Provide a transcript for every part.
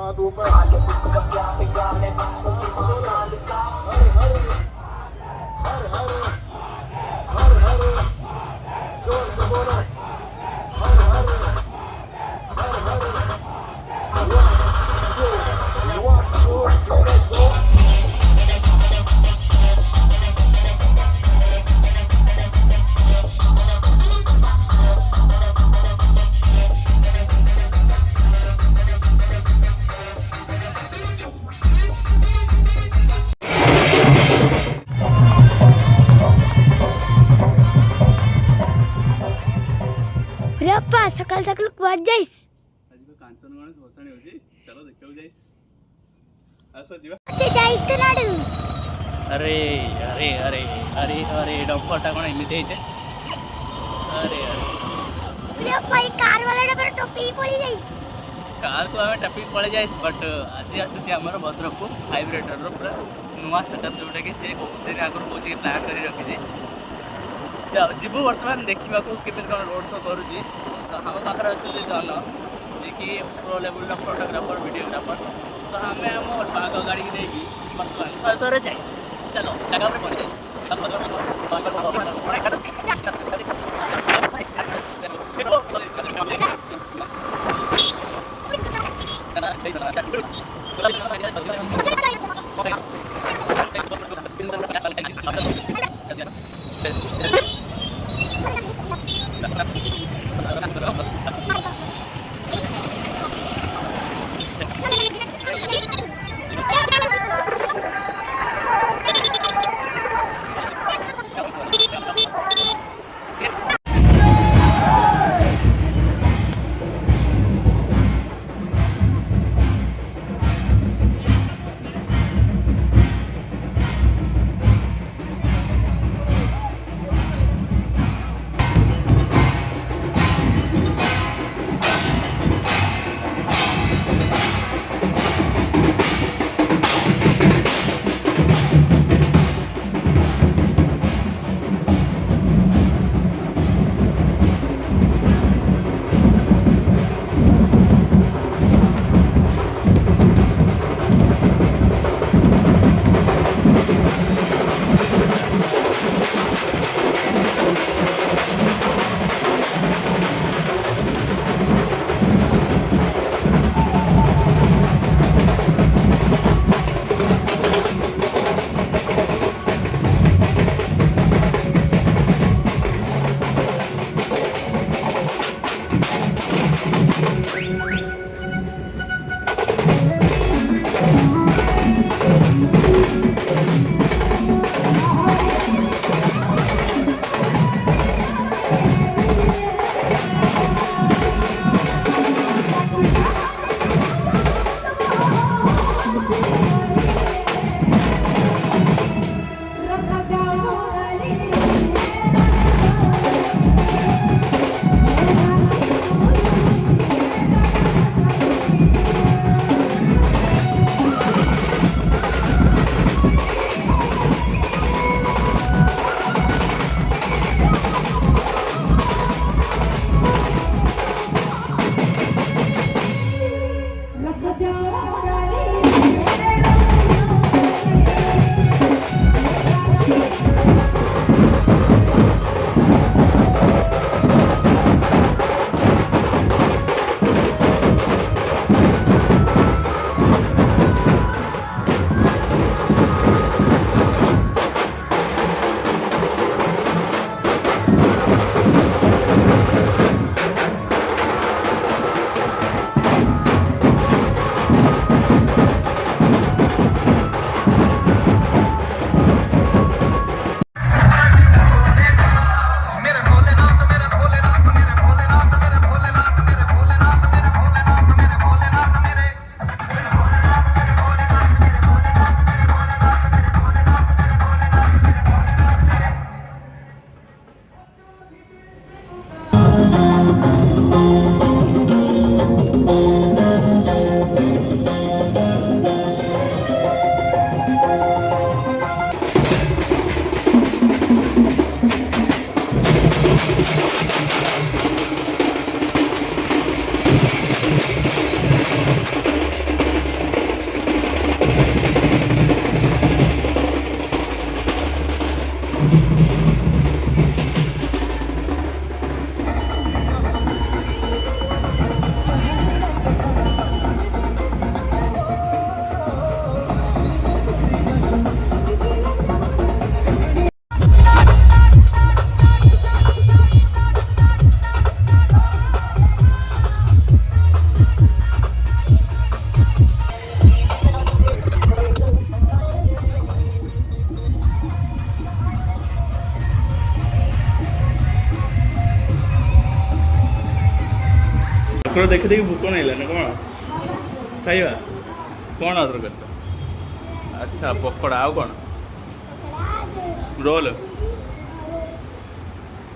हाथ ऊपर हर हर हर हर जोर से बोलो हर हर हर हर 1 2 3 let's go सकाल सकाल कुआज जाइस आज को कांचन गणेश भसाणी होची चलो देखियो जाइस आसो जीवा अच्छे जाइस त नाडू अरे अरे अरे अरे अरे डॉक्टरटा कोन एमिते हेचे अरे अरे रे भाई कार वाला पर टोपी पड़ी जाइस कार को हमें टॉपिक पड़े जाइस बट आज आसुची हमर भद्रक को वाइब्रेटर रो पूरा नुवा सेटअप जोटा कि से बहुत दिन आगर कोची प्लान करी रखी जे जीवु वर्तमान देखा केमी कौन रोड शो करुँच तो हम पाखे अच्छे जन जी कि प्रो लेवल फोटोग्राफर वीडियोग्राफर तो आम आम बाग गाड़ी की लेकिन बर्तमान शहे शहे जाइस चलो जगह पर पहुँच ठाकुर देखी देखी भूक नहीं लाने कौन खाइबा कौन ऑर्डर कर अच्छा पकोड़ा आउ कौन रोल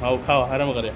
हाँ खाओ आराम करे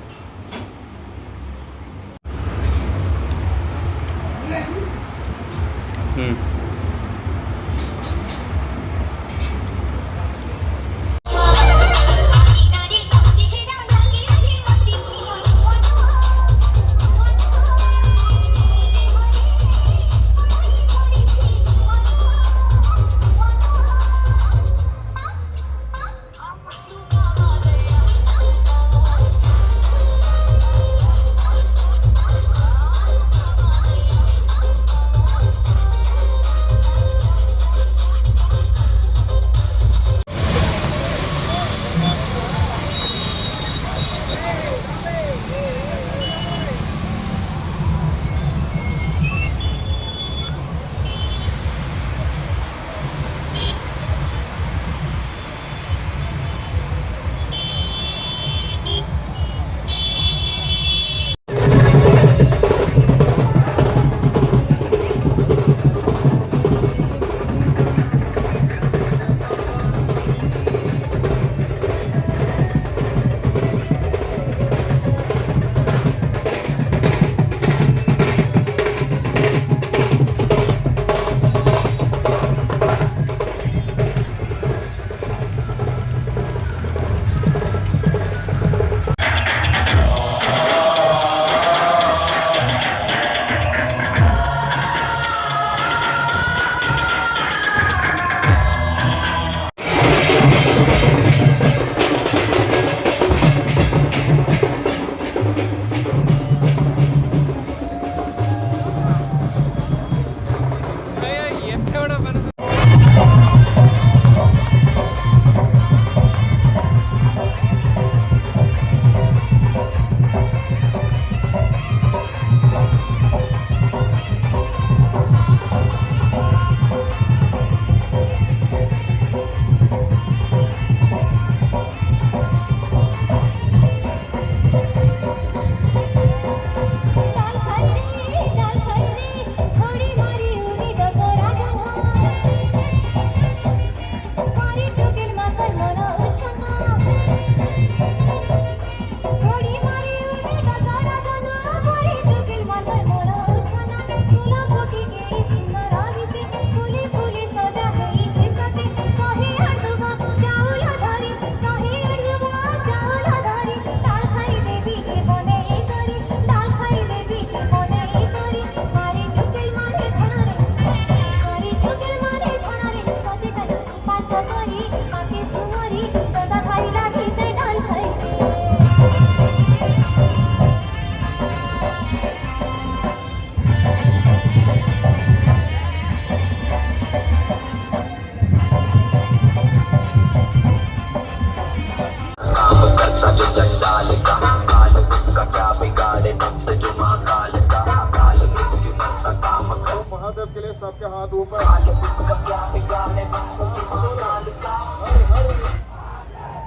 महादेव के लिए सबके हाथ ऊपर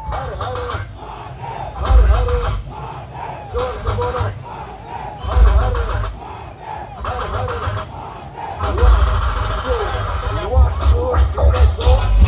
हर हर हर हर जोर से बोलो हर हर हर हर 1 2 3 go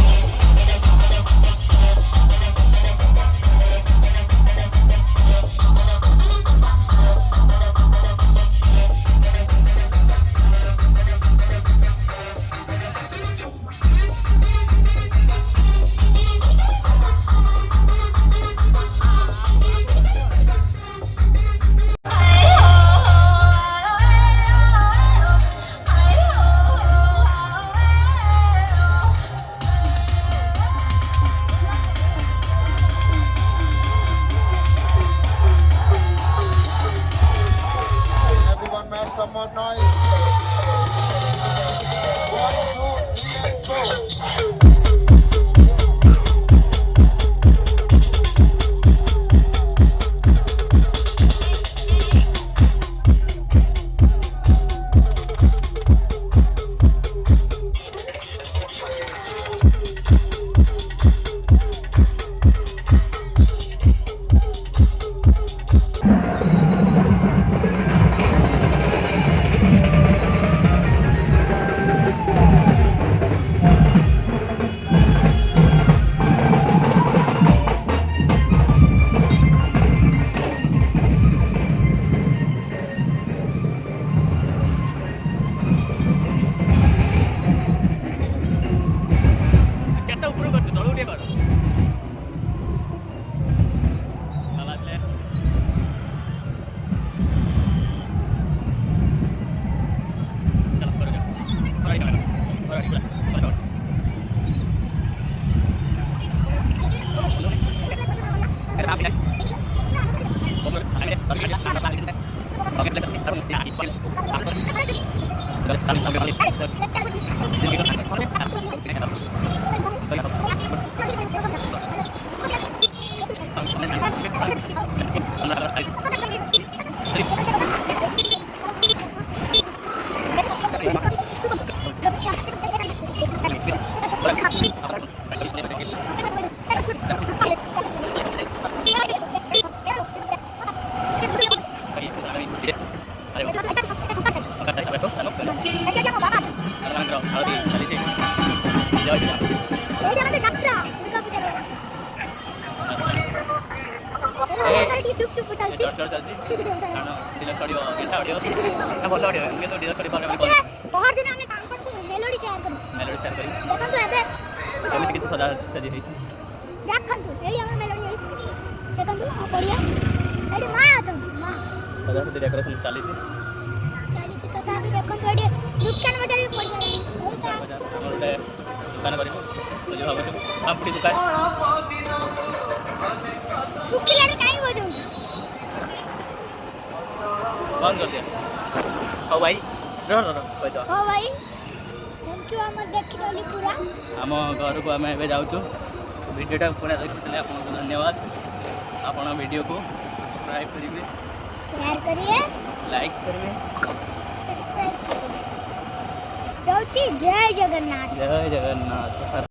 डेकोरेशन चली दुकान कर पापड़ी दुकान बंद कर दिया हाँ भाई रह कही तो हाँ भाई थैंक यू हमर देखिरली पूरा आम घर को आम ए जाऊँ वीडियो पूरा देखते आपको धन्यवाद आपण वीडियो को सब्सक्राइब करेंगे शेयर करिए लाइक करिए सब्सक्राइब करिए जय जगन्नाथ जय जगन्नाथ।